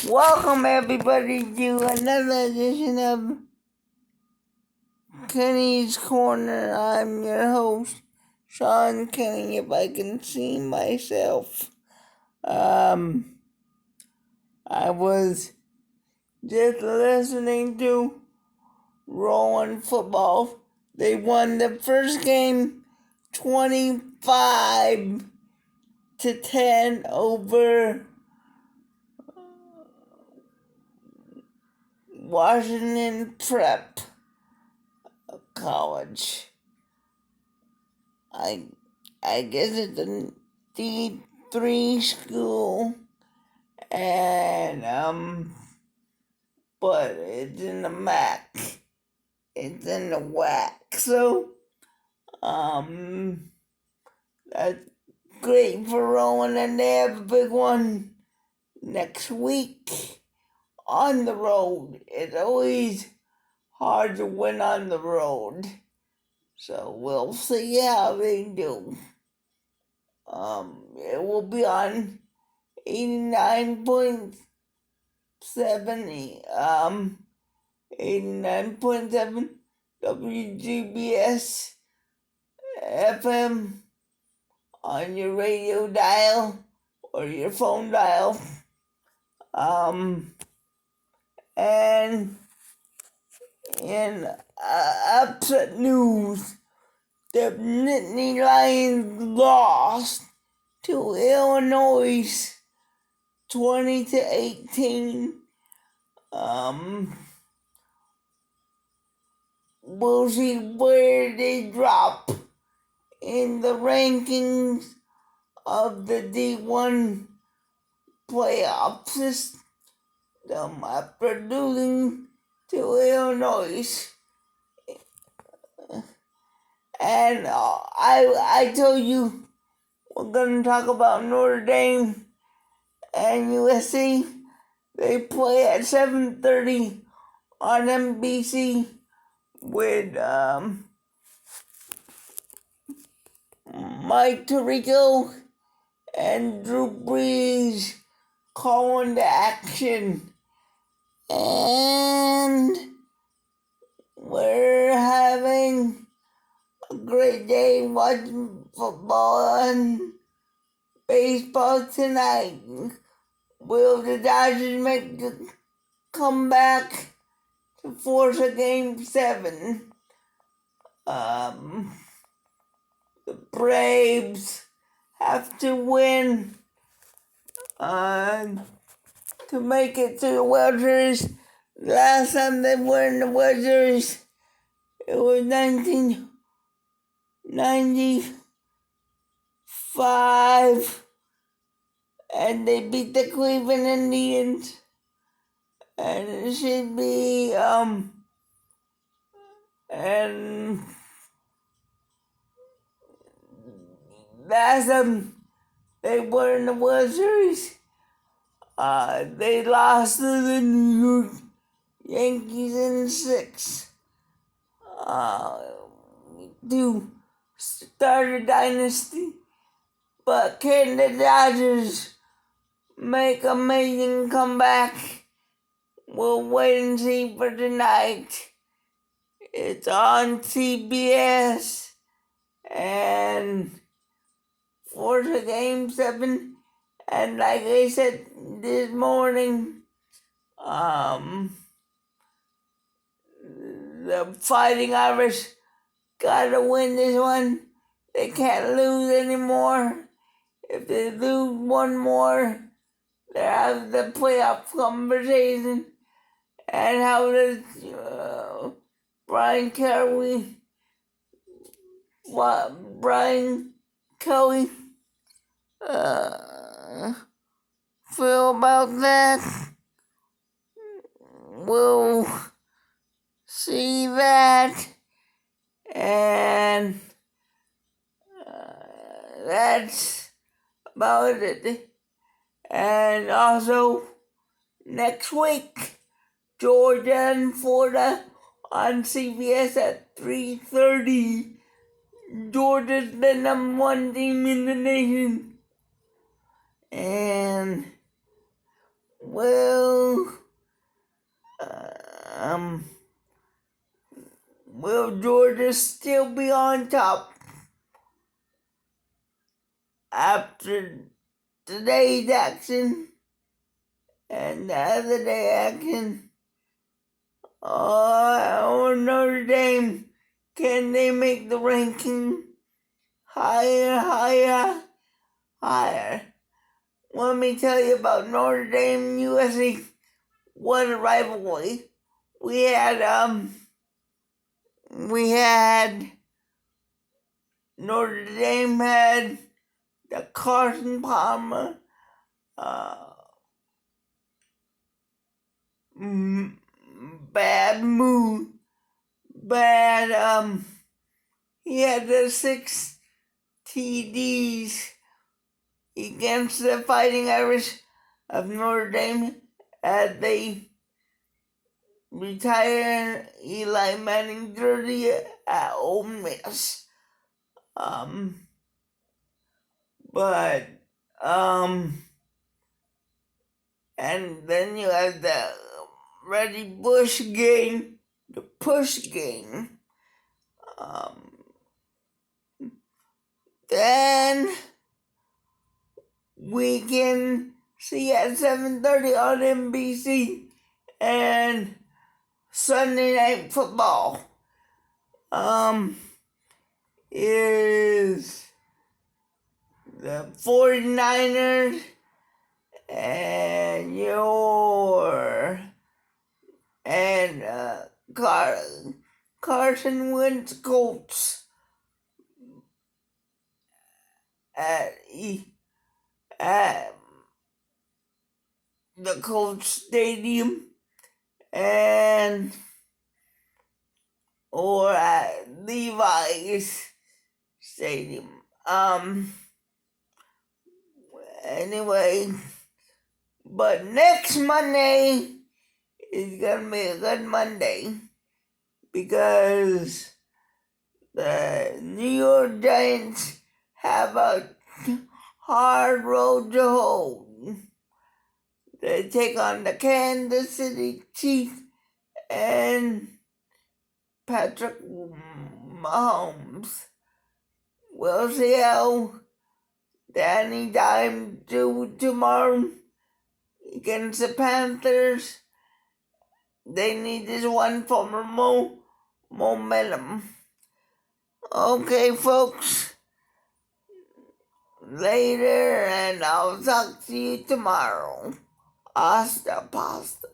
Welcome everybody to another edition of Kenny's Corner. I'm your host, Sean Kenny, if I can see myself. I was just listening to Rowan football. They won the first game 25-10 over Washington Prep College. I guess it's a D3 school, and but it's in the MAC. It's in the WAC, so that's great for Rowan, and they have a big one next week on the road. It's always hard to win on the road, so we'll see how they do. It will be on 89.7 WGBS FM on your radio dial or your phone dial. And in upset news, the Nittany Lions lost to Illinois 20-18. We'll see where they drop in the rankings of the D1 playoff system after losing to Illinois. And I told you we're going to talk about Notre Dame and USC. They play at 7:30 on NBC with Mike Tirico and Drew Brees calling the action. And we're having a great day watching football and baseball tonight. Will the Dodgers make the comeback to force a Game 7? The Braves have to win to make it to the World Series. Last time they were in the World Series, it was 1995, and they beat the Cleveland Indians. And it should be and last time they were in the World Series, they lost to the New York Yankees in 6 to start a dynasty. But can the Dodgers make an amazing comeback? We'll wait and see for tonight. It's on CBS and for the Game 7. And like I said this morning, the Fighting Irish gotta win this one. They can't lose anymore. If they lose one more, they're out of the playoff conversation. And how does Brian Kelly feel about that? We'll see that, and that's about it. And also, next week, Georgia and Florida on CBS at 3:30. Georgia's the #1 team in the nation. And we'll Will Georgia still be on top after today's action and the other day action? Or Notre Dame, can they make the ranking higher? Let me tell you about Notre Dame USC. What a rivalry. We had Notre Dame had the Carson Palmer he had the 6 TDs against the Fighting Irish of Notre Dame as they retired Eli Manning jersey at Ole Miss. And then you have the Reggie Bush game, the push game. Then we can see at 7:30 on NBC and Sunday Night Football is the 49ers and Carson Wentz Colts at the Colts Stadium or at Levi's Stadium. Anyway, but next Monday is gonna be a good Monday because the New York Giants have a hard road to hoe. They take on the Kansas City Chiefs and Patrick Mahomes. We'll see how Danny Dimes do tomorrow against the Panthers. They need this one for momentum. Okay, folks. Later, and I'll talk to you tomorrow. Hasta pasta.